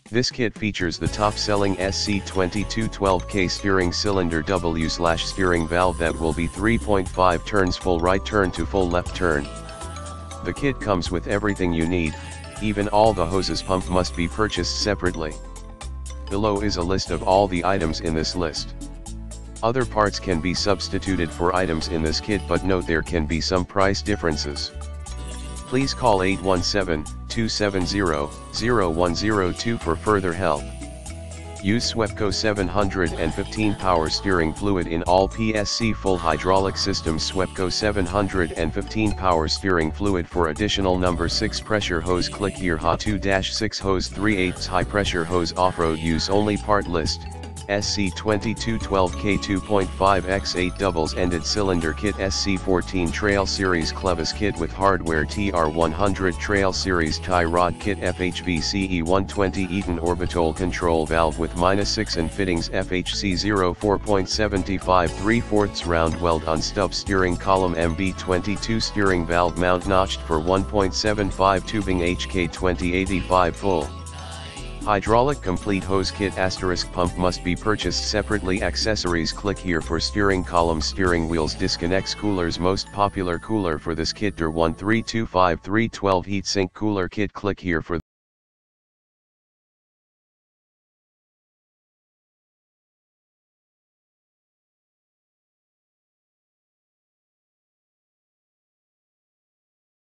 This kit features the top-selling SC2212K steering cylinder W/steering valve that will be 3.5 turns full right turn to full left turn. The kit comes with everything you need, even all the hoses. Pump must be purchased separately. Below is a list of all the items in this list. Other parts can be substituted for items in this kit, but note there can be some price differences. Please call 817-270-0102 for further help. Use SWEPCO 715 power steering fluid in all PSC full hydraulic systems. SWEPCO 715 power steering fluid for additional number 6 pressure hose. Click here. HA2-6 hose 3/8 high pressure hose. Off-road use only. Part list: SC2212K 2.5x8 doubles-ended cylinder kit, SC14 Trail Series Clevis kit with hardware, TR100 Trail Series tie rod kit, FHVCE120 Eaton orbital control valve with -6 and fittings, FHC0 4.75 3/4 round weld-on stub steering column, MB22 steering valve mount notched for 1.75 tubing, HK2085 full hydraulic complete hose kit. * Pump must be purchased separately. Accessories: click here for steering columns, steering wheels, disconnects, coolers. Most popular cooler for this kit, DER 1325312 heatsink cooler kit. Click here for